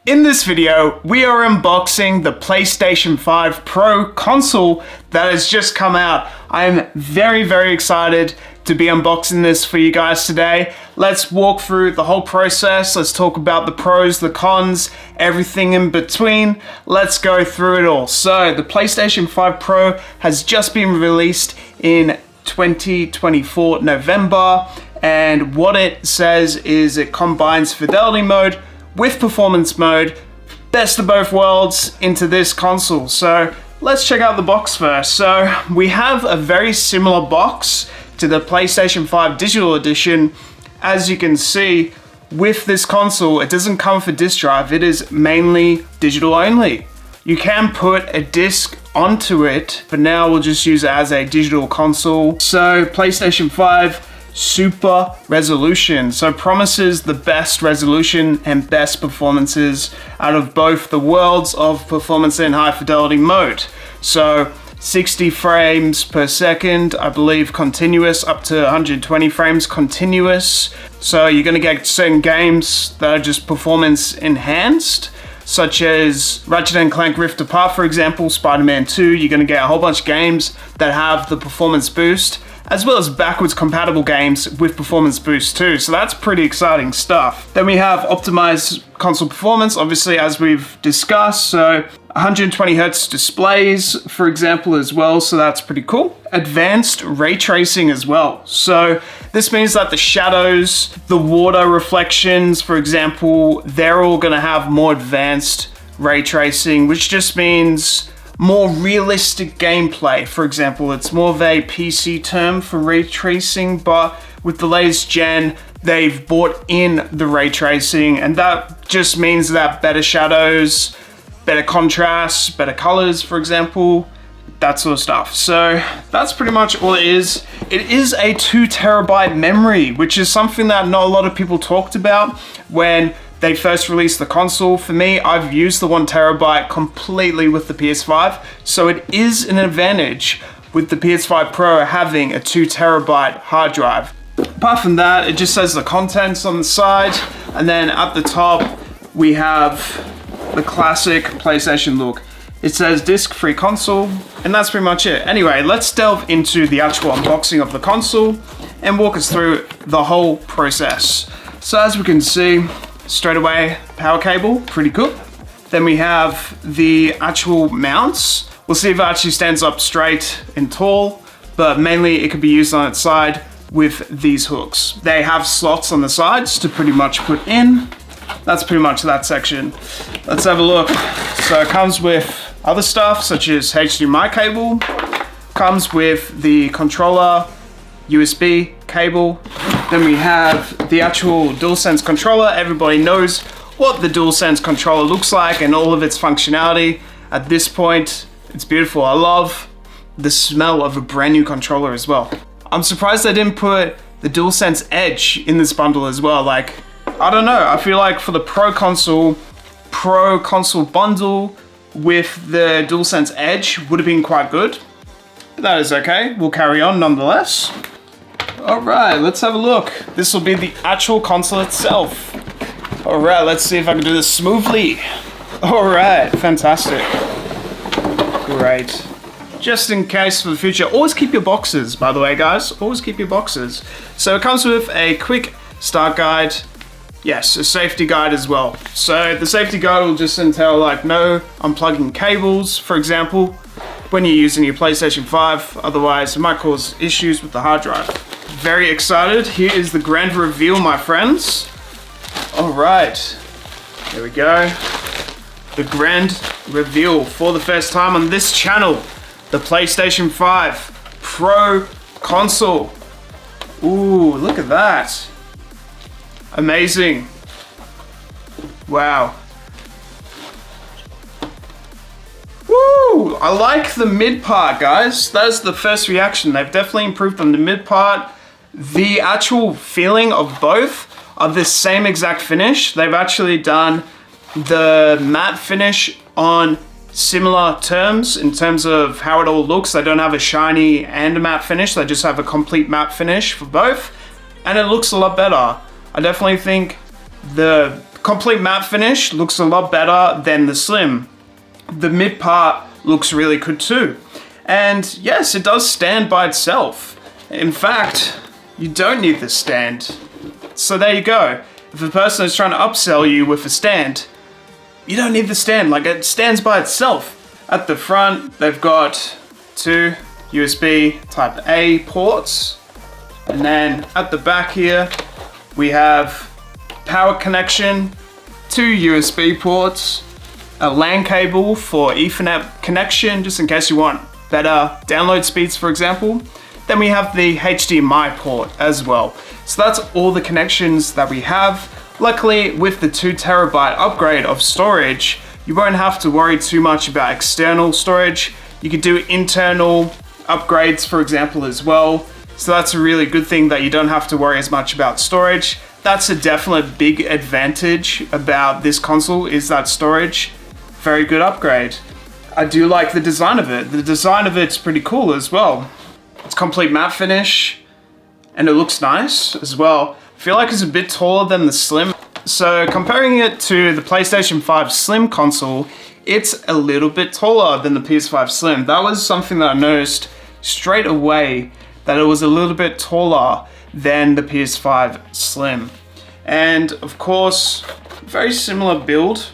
In this video, we are unboxing the PlayStation 5 Pro console that has just come out. I am very excited to be unboxing this for you guys today. Let's walk through the whole process. Let's talk about the pros, the cons, everything in between. Let's go through it all. So the PlayStation 5 Pro has just been released in 2024 November, and what it says is it combines fidelity mode with performance mode, best of both worlds into this console. So let's check out the box first. So we have a very similar box to the PlayStation 5 Digital Edition. As you can see, with this console, it doesn't come with a disc drive. It is mainly digital only. You can put a disc onto it, but now we'll just use it as a digital console. So PlayStation 5 Super Resolution, so promises the best resolution and best performances out of both the worlds of performance and high fidelity mode. So 60 frames per second, I believe continuous, up to 120 frames continuous. So you're gonna get certain games that are just performance enhanced, such as Ratchet & Clank Rift Apart, for example, Spider-Man 2. You're gonna get a whole bunch of games that have the performance boost, as well as backwards compatible games with performance boost too. So that's pretty exciting stuff. Then we have optimized console performance, obviously, as we've discussed. So 120 Hertz displays, for example, as well. So that's pretty cool. Advanced ray tracing as well. So this means that the shadows, the water reflections, for example, they're all gonna have more advanced ray tracing, which just means more realistic gameplay. For example, it's more of a PC term for ray tracing, but with the latest gen, they've brought in the ray tracing, and that just means that better shadows, better contrast, better colors, for example, that sort of stuff. So that's pretty much all it is. It is a 2 terabyte memory, which is something that not a lot of people talked about when they first released the console. For me, I've used the 1 terabyte completely with the PS5, so it is an advantage with the PS5 Pro having a 2 terabyte hard drive. Apart from that, it just says the contents on the side, and then at the top, we have the classic PlayStation look. It says disc-free console, and that's pretty much it. Anyway, let's delve into the actual unboxing of the console and walk us through the whole process. So as we can see, straight away, power cable, pretty cool. Then we have the actual mounts. We'll see if it actually stands up straight and tall, but mainly it could be used on its side with these hooks. They have slots on the sides to pretty much put in. That's pretty much that section. Let's have a look. So it comes with other stuff such as HDMI cable, comes with the controller, USB cable. Then we have the actual DualSense controller. Everybody knows what the DualSense controller looks like and all of its functionality. At this point, it's beautiful. I love the smell of a brand new controller as well. I'm surprised they didn't put the DualSense Edge in this bundle as well. Like, I don't know. I feel like for the Pro console bundle with the DualSense Edge would have been quite good. But that is okay. We'll carry on nonetheless. All right, let's have a look. This will be the actual console itself. All right, let's see if I can do this smoothly. All right, fantastic. Great. Just in case for the future, always keep your boxes, by the way, guys. Always keep your boxes. So it comes with a quick start guide. Yes, a safety guide as well. So the safety guide will just entail like no unplugging cables, for example, when you're using your PlayStation 5. Otherwise, it might cause issues with the hard drive. Very excited. Here is the grand reveal, my friends. All right, here we go. The grand reveal for the first time on this channel. The PlayStation 5 Pro console. Ooh, look at that. Amazing. Wow. Woo! I like the mid part, guys. That's the first reaction. They've definitely improved on the mid part. The actual feeling of both are the same exact finish. They've actually done the matte finish on similar terms in terms of how it all looks. They don't have a shiny and a matte finish. They just have a complete matte finish for both, and it looks a lot better. I definitely think the complete matte finish looks a lot better than the Slim. The mid part looks really good too. And yes, it does stand by itself. In fact, you don't need the stand. So there you go. If a person is trying to upsell you with a stand, you don't need the stand, like it stands by itself. At the front, they've got 2 USB type A ports. And then at the back here, we have power connection, 2 USB ports, a LAN cable for Ethernet connection, just in case you want better download speeds, for example. Then we have the HDMI port as well. So that's all the connections that we have. Luckily, with the 2 terabyte upgrade of storage, you won't have to worry too much about external storage. You can do internal upgrades, for example, as well. So that's a really good thing that you don't have to worry as much about storage. That's a definite big advantage about this console, is that storage. Very good upgrade. I do like the design of it. The design of it's pretty cool as well. It's complete matte finish and it looks nice as well. I feel like it's a bit taller than the Slim. So comparing it to the PlayStation 5 Slim console, it's a little bit taller than the PS5 Slim. That was something that I noticed straight away, that it was a little bit taller than the PS5 Slim. And of course, very similar build.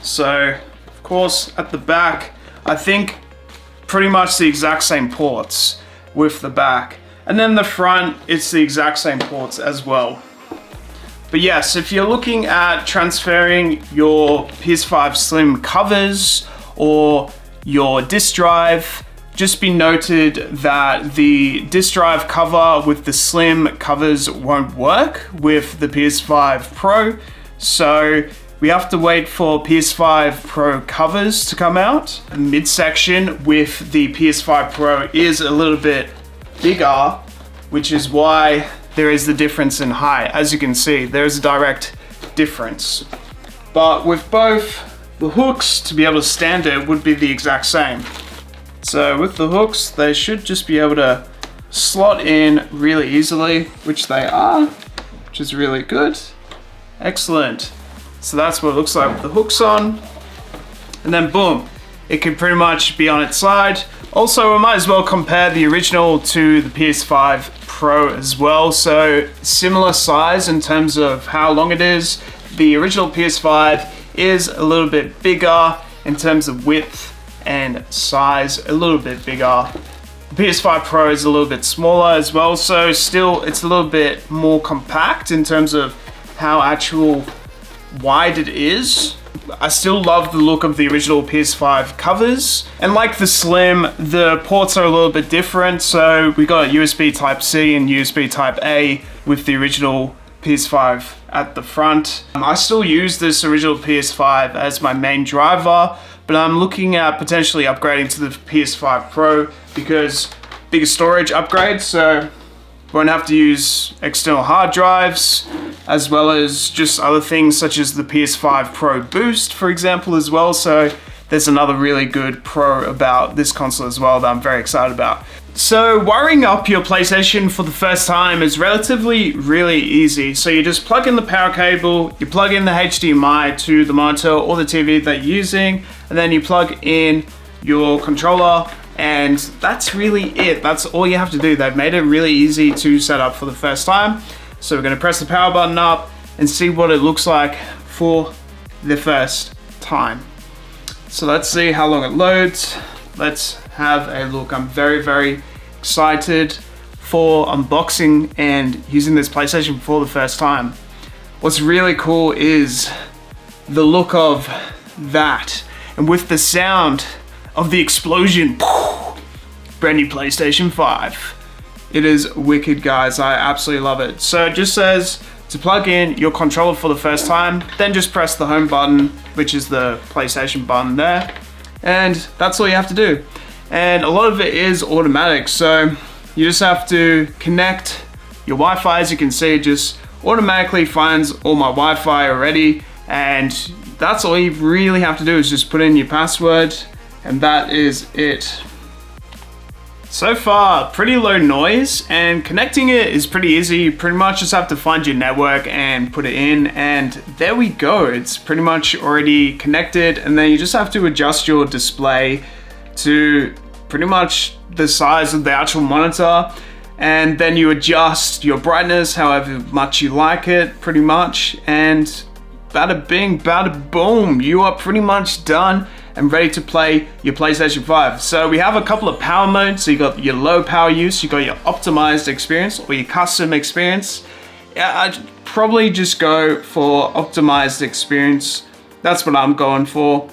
So of course at the back, I think pretty much the exact same ports with the back. And then the front, it's the exact same ports as well. But yes, if you're looking at transferring your PS5 Slim covers or your disk drive, just be noted that the disk drive cover with the Slim covers won't work with the PS5 Pro. So we have to wait for PS5 Pro covers to come out. The midsection with the PS5 Pro is a little bit bigger, which is why there is the difference in height. As you can see, there is a direct difference. But with both, the hooks to be able to stand it would be the exact same. So with the hooks, they should just be able to slot in really easily, which they are, which is really good. Excellent. So that's what it looks like with the hooks on. And then boom, it can pretty much be on its side. Also, we might as well compare the original to the PS5 Pro as well. So similar size in terms of how long it is. The original PS5 is a little bit bigger in terms of width and size, a little bit bigger. The PS5 Pro is a little bit smaller as well, so still it's a little bit more compact in terms of how actual wide it is. I still love the look of the original PS5 covers, and like the Slim, the ports are a little bit different. So we got a USB Type-C and USB Type-A with the original PS5 at the front. I still use this original PS5 as my main driver, but I'm looking at potentially upgrading to the PS5 Pro because bigger storage upgrade, so won't have to use external hard drives, as well as just other things such as the PS5 Pro Boost, for example, as well. So there's another really good pro about this console as well that I'm very excited about. So wiring up your PlayStation for the first time is really easy. So you just plug in the power cable, you plug in the HDMI to the monitor or the TV that you're using, and then you plug in your controller, and that's really it. That's all you have to do. They've made it really easy to set up for the first time. So we're gonna press the power button up and see what it looks like for the first time. So let's see how long it loads. Let's have a look. I'm very excited for unboxing and using this PlayStation for the first time. What's really cool is the look of that, and with the sound of the explosion. Brand new PlayStation 5. It is wicked, guys. I absolutely love it. So it just says to plug in your controller for the first time, then just press the home button, which is the PlayStation button there. And that's all you have to do. And a lot of it is automatic. So you just have to connect your Wi-Fi. As you can see, it just automatically finds all my Wi-Fi already. And that's all you really have to do is just put in your password, and that is it. So far, pretty low noise, and connecting it is pretty easy. You pretty much just have to find your network and put it in, and there we go. It's pretty much already connected, and then you just have to adjust your display to pretty much the size of the actual monitor, and then you adjust your brightness however much you like it, pretty much, and bada bing, bada boom, you are pretty much done and ready to play your PlayStation 5. So we have a couple of power modes. So you got your low power use, you got your optimized experience or your custom experience. Yeah, I'd probably just go for optimized experience. That's what I'm going for.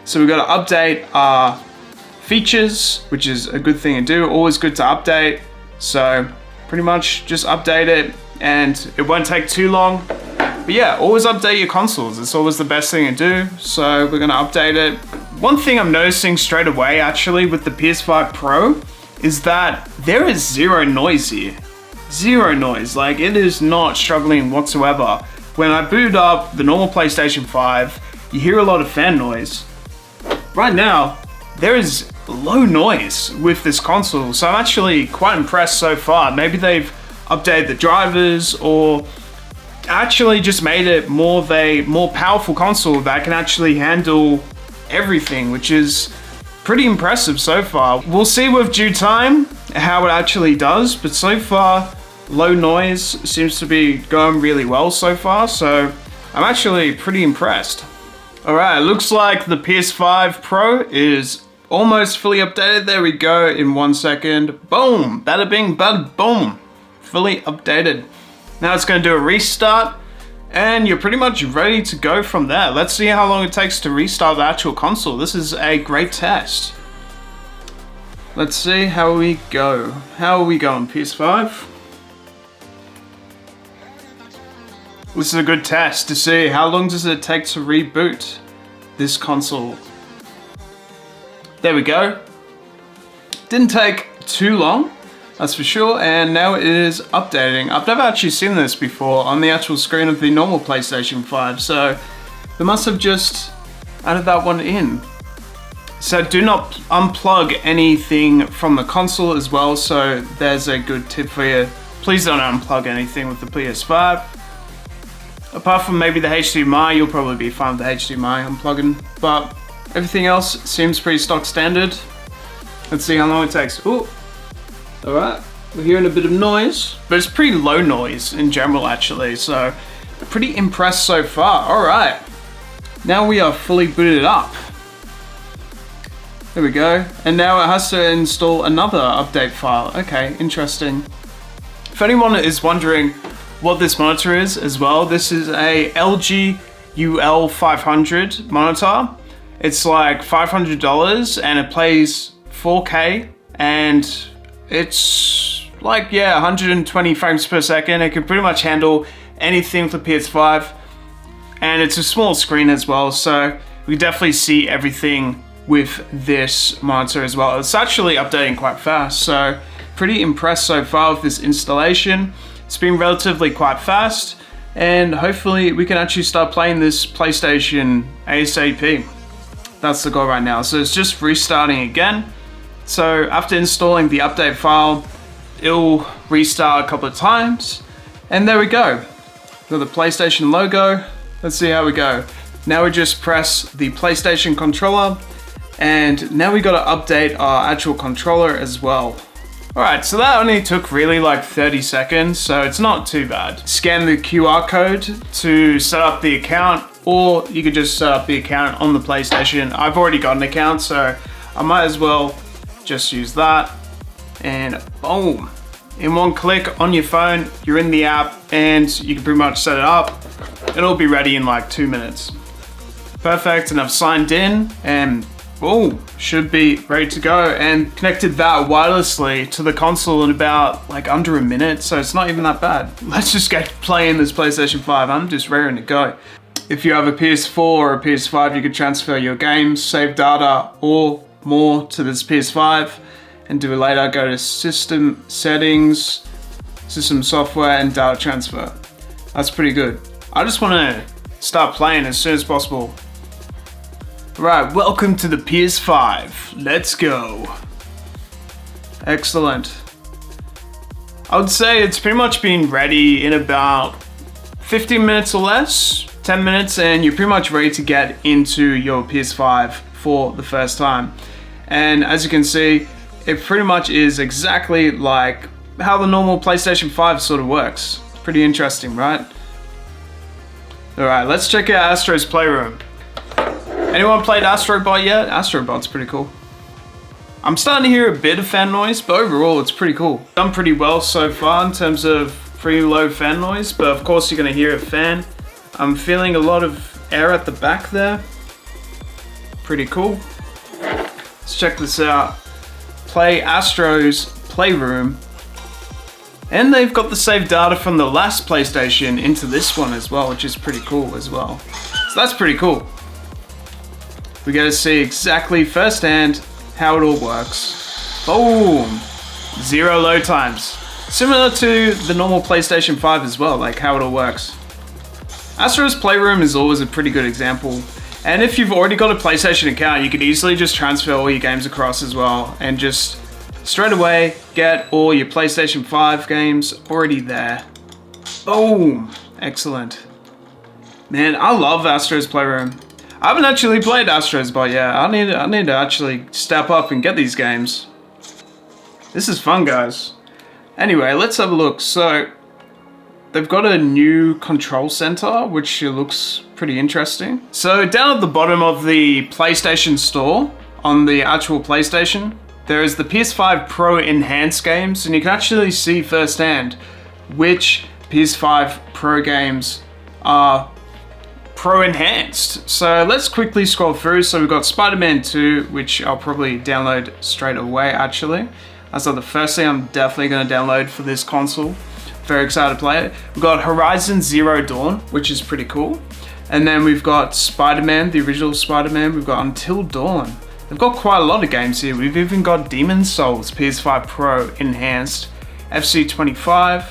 So we got to update our features, which is a good thing to do. Always good to update. So pretty much just update it and it won't take too long. But yeah, always update your consoles. It's always the best thing to do. So we're gonna update it. One thing I'm noticing straight away actually with the PS5 Pro is that there is zero noise here. Zero noise, like it is not struggling whatsoever. When I boot up the normal PlayStation 5, you hear a lot of fan noise. Right now, there is low noise with this console. So I'm actually quite impressed so far. Maybe they've updated the drivers or actually just made it more of a more powerful console that can actually handle everything, which is pretty impressive so far. We'll see with due time how it actually does, but so far low noise seems to be going really well so far, so I'm actually pretty impressed. Alright, looks like the PS5 Pro is almost fully updated. There we go in 1 second. Boom, bada bing, bada boom, fully updated. Now it's going to do a restart and you're pretty much ready to go from there. Let's see how long it takes to restart the actual console. This is a great test. Let's see how we go. How are we going, PS5? This is a good test to see how long does it take to reboot this console. There we go. Didn't take too long. That's for sure, and now it is updating. I've never actually seen this before on the actual screen of the normal PlayStation 5, so they must have just added that one in. So do not unplug anything from the console as well, so there's a good tip for you. Please don't unplug anything with the PS5. Apart from maybe the HDMI, you'll probably be fine with the HDMI unplugging, but everything else seems pretty stock standard. Let's see how long it takes. Ooh. Alright, we're hearing a bit of noise, but it's pretty low noise in general actually, so pretty impressed so far. Alright, now we are fully booted up. There we go, and now it has to install another update file. Okay, interesting. If anyone is wondering what this monitor is as well, this is a LG UL500 monitor. It's like $500 and it plays 4K and it's like, yeah, 120 frames per second. It can pretty much handle anything with the PS5. And it's a small screen as well, so we definitely see everything with this monitor as well. It's actually updating quite fast, so pretty impressed so far with this installation. It's been relatively quite fast, and hopefully we can actually start playing this PlayStation ASAP. That's the goal right now. So it's just restarting again. So after installing the update file, it'll restart a couple of times. And there we go. Got the PlayStation logo. Let's see how we go. Now we just press the PlayStation controller. And now we got to update our actual controller as well. Alright, so that only took really like 30 seconds, so it's not too bad. Scan the QR code to set up the account, or you could just set up the account on the PlayStation. I've already got an account, so I might as well just use that, and boom. In one click on your phone, you're in the app, and you can pretty much set it up. It'll be ready in like 2 minutes. Perfect, and I've signed in, and boom, should be ready to go, and connected that wirelessly to the console in about like under a minute, so it's not even that bad. Let's just get playing this PlayStation 5. I'm just raring to go. If you have a PS4 or a PS5, you can transfer your games, save data or more to this PS5, and do it later. Go to System Settings, System Software, and Data Transfer. That's pretty good. I just want to start playing as soon as possible. Right, welcome to the PS5. Let's go. Excellent. I would say it's pretty much been ready in about 15 minutes or less, 10 minutes, and you're pretty much ready to get into your PS5 for the first time. And as you can see, it pretty much is exactly like how the normal PlayStation 5 sort of works. Pretty interesting, right? Alright, let's check out Astro's Playroom. Anyone played Astrobot yet? Astrobot's pretty cool. I'm starting to hear a bit of fan noise, but overall it's pretty cool. Done pretty well so far in terms of pretty low fan noise, but of course you're going to hear a fan. I'm feeling a lot of air at the back there. Pretty cool. Let's check this out. Play Astro's Playroom. And they've got the saved data from the last PlayStation into this one as well, which is pretty cool as well. So that's pretty cool. We get to see exactly firsthand how it all works. Boom! 0 load times. Similar to the normal PlayStation 5 as well, like how it all works. Astro's Playroom is always a pretty good example. And if you've already got a PlayStation account, you could easily just transfer all your games across as well and just straight away get all your PlayStation 5 games already there. Boom! Excellent. Man, I love Astro's Playroom. I haven't actually played Astro's, but yeah, I need to actually step up and get these games. This is fun, guys. Anyway, let's have a look. So, they've got a new control center, which looks pretty interesting. So, down at the bottom of the PlayStation Store, on the actual PlayStation, there is the PS5 Pro Enhanced games, and you can actually see firsthand which PS5 Pro games are Pro Enhanced. So let's quickly scroll through. So we've got Spider-Man 2, which I'll probably download straight away actually. That's not the first thing I'm definitely going to download for this console. Very excited to play it. We've got Horizon Zero Dawn, which is pretty cool. And then we've got Spider-Man, the original Spider-Man. We've got Until Dawn. They've got quite a lot of games here. We've even got Demon's Souls, PS5 Pro Enhanced, FC25,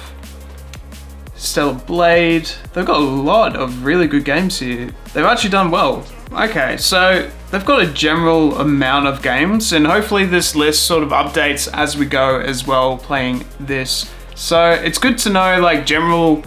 Stellar Blade. They've got a lot of really good games here. They've actually done well. Okay, so they've got a general amount of games, and hopefully this list sort of updates as we go as well playing this. So it's good to know like general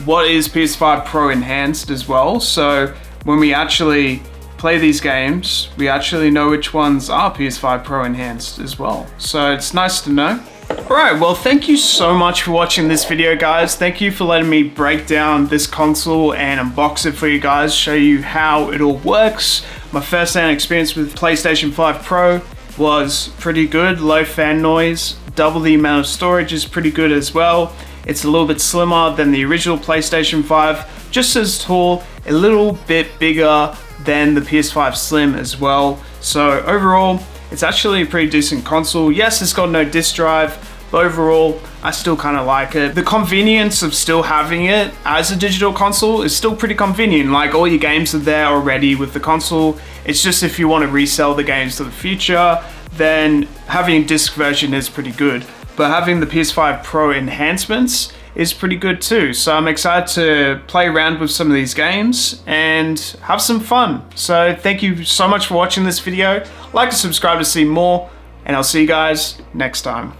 what is PS5 Pro Enhanced as well. So when we actually play these games, we actually know which ones are PS5 Pro Enhanced as well. So it's nice to know. Alright, well thank you so much for watching this video, guys. Thank you for letting me break down this console and unbox it for you guys, show you how it all works. My first-hand experience with PlayStation 5 Pro was pretty good, low fan noise, double the amount of storage is pretty good as well. It's a little bit slimmer than the original PlayStation 5, just as tall, a little bit bigger than the PS5 Slim as well. So overall, it's actually a pretty decent console. Yes, it's got no disc drive, but overall, I still kind of like it. The convenience of still having it as a digital console is still pretty convenient. Like all your games are there already with the console. It's just if you want to resell the games to the future, then having a disc version is pretty good. But having the PS5 Pro enhancements is pretty good too. So I'm excited to play around with some of these games and have some fun. So thank you so much for watching this video. Like and subscribe to see more, and I'll see you guys next time.